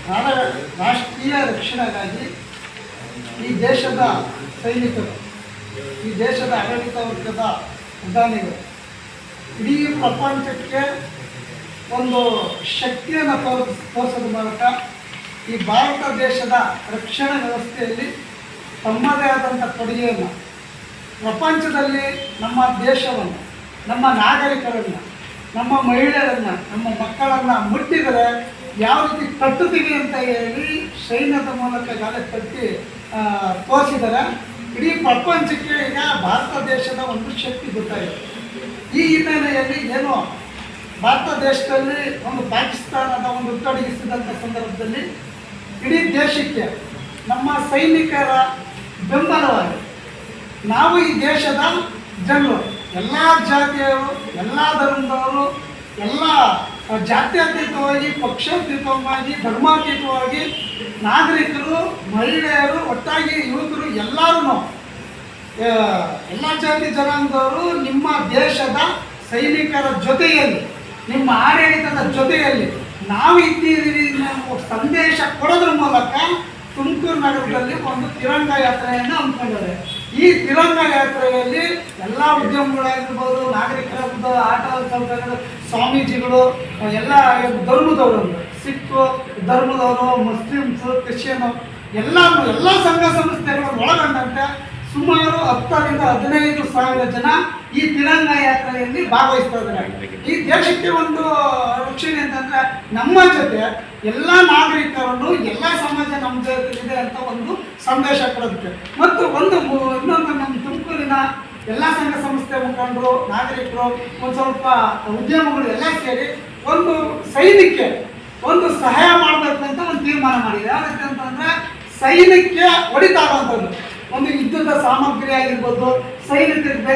ರಾಷ್ಟ್ರೀಯ ರಕ್ಷಣೆಗಾಗಿ ಈ ದೇಶದ ಸೈನಿಕರು, ಈ ದೇಶದ ಆಡಳಿತ ವರ್ಗದ ಪ್ರಧಾನಿಗಳು ಇಡೀ ಪ್ರಪಂಚಕ್ಕೆ ಒಂದು ಶಕ್ತಿಯನ್ನು ತೋರಿಸೋದ್ರ ಮೂಲಕ ಈ ಭಾರತ ದೇಶದ ರಕ್ಷಣಾ ವ್ಯವಸ್ಥೆಯಲ್ಲಿ ತಮ್ಮದೇ ಆದಂಥ ಕೊಡುಗೆಯನ್ನು ಪ್ರಪಂಚದಲ್ಲಿ ನಮ್ಮ ದೇಶವನ್ನು, ನಮ್ಮ ನಾಗರಿಕರನ್ನು, ನಮ್ಮ ಮಹಿಳೆಯರನ್ನು, ನಮ್ಮ ಮಕ್ಕಳನ್ನು ಮುಟ್ಟಿದರೆ ಯಾವ ರೀತಿ ಕಟ್ಟುತ್ತೀವಿ ಅಂತ ಹೇಳಿ ಸೈನ್ಯದ ಮೂಲಕ ಗಾಳಿ ಕಟ್ಟಿ ತೋರಿಸಿದರೆ ಇಡೀ ಪ್ರಪಂಚಕ್ಕೆ ಈಗ ಭಾರತ ದೇಶದ ಒಂದು ಶಕ್ತಿ ಗೊತ್ತಾಗಿದೆ. ಈ ಹಿನ್ನೆಲೆಯಲ್ಲಿ ಏನು ಭಾರತ ದೇಶದಲ್ಲಿ ಒಂದು ಪಾಕಿಸ್ತಾನದ ಒಂದು ತೊಡಗಿಸಿದಂಥ ಸಂದರ್ಭದಲ್ಲಿ ಇಡೀ ದೇಶಕ್ಕೆ ನಮ್ಮ ಸೈನಿಕರ ಬೆಂಬಲವಾಗಿ ನಾವು ಈ ದೇಶದ ಜನರು, ಎಲ್ಲ ಜಾತಿಯವರು, ಎಲ್ಲ ಧರ್ಮದವರು, ಎಲ್ಲ ಜಾತ್ಯತೀತವಾಗಿ, ಪಕ್ಷಾತೀತವಾಗಿ, ಧರ್ಮಾತೀತವಾಗಿ ನಾಗರಿಕರು, ಮಹಿಳೆಯರು, ಒಟ್ಟಾಗಿ ಯುವಕರು ಎಲ್ಲರೂ ಎಲ್ಲ ಜಾತಿ ಜನಾಂಗದವರು ನಿಮ್ಮ ದೇಶದ ಸೈನಿಕರ ಜೊತೆಯಲ್ಲಿ, ನಿಮ್ಮ ಆಡಳಿತದ ಜೊತೆಯಲ್ಲಿ ನಾವು ಇದ್ದೀವಿ ನಾವು ಸಂದೇಶ ಕೊಡೋದ್ರ ಮೂಲಕ ತುಮಕೂರು ನಗರದಲ್ಲಿ ಒಂದು ತಿರಂಗ ಯಾತ್ರೆಯನ್ನು ಹಮ್ಮಿಕೊಂಡಿದ್ದಾರೆ. ಈ ತಿರಂಗ ಯಾತ್ರೆಯಲ್ಲಿ ಎಲ್ಲ ಉದ್ಯಮಗಳಾಗಿರ್ಬೋದು, ನಾಗರಿಕರಾಗಿರ್ಬೋದು, ಆಟ ಸೌಕರ್ಯಗಳು, ಸ್ವಾಮೀಜಿಗಳು, ಎಲ್ಲ ಧರ್ಮದವರು, ಸಿಖ್ ಧರ್ಮದವರು, ಮುಸ್ಲಿಮ್ಸು, ಕ್ರಿಶ್ಚಿಯನ್ ಎಲ್ಲ ಸಂಘ ಸಂಸ್ಥೆಗಳು ಒಳಗೊಂಡಂತೆ ಸುಮಾರು 10,000 ರಿಂದ 15,000 ಜನ ಈ ತಿರಂಗ ಯಾತ್ರೆಯಲ್ಲಿ ಭಾಗವಹಿಸ್ತಾ ಇದ್ದಾರೆ. ಈ ದೇಶಕ್ಕೆ ಒಂದು ರಕ್ಷಣೆ ಅಂತಂದರೆ ನಮ್ಮ ಜೊತೆ ಎಲ್ಲ ನಾಗರಿಕರನ್ನು, ಎಲ್ಲ ಸಮಾಜ ನಮ್ಮ ಜೊತೆ ಇದೆ ಅಂತ ಒಂದು ಸಂದೇಶ ಕೊಡೋದಕ್ಕೆ, ಮತ್ತು ಇನ್ನೊಂದು ನಮ್ಮ ತುಮಕೂರಿನ ಎಲ್ಲ ಸಂಘ ಸಂಸ್ಥೆ ಮುಖಂಡರು, ನಾಗರಿಕರು, ಒಂದು ಸ್ವಲ್ಪ ಉದ್ಯಮಗಳು ಎಲ್ಲ ಸೇರಿ ಒಂದು ಸೈನಿಕಕ್ಕೆ ಒಂದು ಸಹಾಯ ಮಾಡಬೇಕು ಅಂತ ಒಂದು ತೀರ್ಮಾನ ಮಾಡಿದೆ. ಯಾವ ರೀತಿ ಅಂತಂದರೆ ಸೈನಿಕಕ್ಕೆ ಹೊಡಿತಾ ಇರುವಂಥದ್ದು ಒಂದು ಯುದ್ಧದ ಸಾಮಗ್ರಿ ಆಗಿರ್ಬೋದು, ಸೈನಿಕರಿಗೆ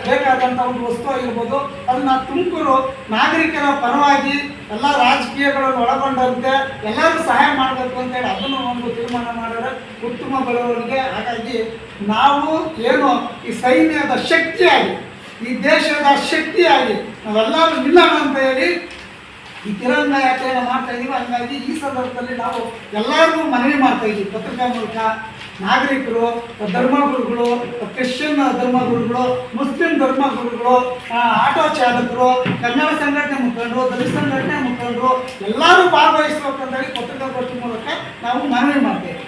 ಬೇಕಾದಂಥ ಒಂದು ವಸ್ತು ಆಗಿರ್ಬೋದು, ಅದನ್ನು ತುಮಕೂರು ನಾಗರಿಕರ ಪರವಾಗಿ ಎಲ್ಲ ರಾಜಕೀಯಗಳನ್ನು ಒಳಗೊಂಡಂತೆ ಎಲ್ಲರೂ ಸಹಾಯ ಮಾಡಬೇಕು ಅಂತೇಳಿ ಅದನ್ನು ಒಂದು ತೀರ್ಮಾನ ಮಾಡಿದ್ರೆ ಉತ್ತಮ ಬೆಳವಣಿಗೆ. ಹಾಗಾಗಿ ನಾವು ಏನು ಈ ಸೈನ್ಯದ ಶಕ್ತಿಯಾಗಿ, ಈ ದೇಶದ ಶಕ್ತಿಯಾಗಿ ನಾವೆಲ್ಲರೂ ನಿಲ್ಲೋಣ ಅಂತ ಹೇಳಿ ಈ ತಿರಂಗ ಯಾತ್ರೆಯನ್ನು ಮಾಡ್ತಾ ಇದ್ದೀವಿ. ಹಾಗಾಗಿ ಈ ಸಂದರ್ಭದಲ್ಲಿ ನಾವು ಎಲ್ಲರಿಗೂ ಮನವಿ ಮಾಡ್ತಾ ಇದ್ದೀವಿ, ಪತ್ರಿಕಾ ಮೂಲಕ ನಾಗರಿಕರು, ಧರ್ಮಗುರುಗಳು, ಕ್ರಿಶ್ಚಿಯನ್ ಧರ್ಮಗುರುಗಳು, ಮುಸ್ಲಿಂ ಧರ್ಮಗುರುಗಳು, ಆಟೋ ಚಾಲಕರು, ಕನ್ನಡ ಸಂಘಟನೆ ಮುಖಂಡರು, ದಲಿತ ಸಂಘಟನೆ ಮುಖಂಡರು ಎಲ್ಲರೂ ಭಾಗವಹಿಸಬೇಕಂತೇಳಿ ಪತ್ರಿಕಾಗೋಷ್ಠಿ ಮೂಲಕ ನಾವು ಮನವಿ ಮಾಡ್ತೇವೆ.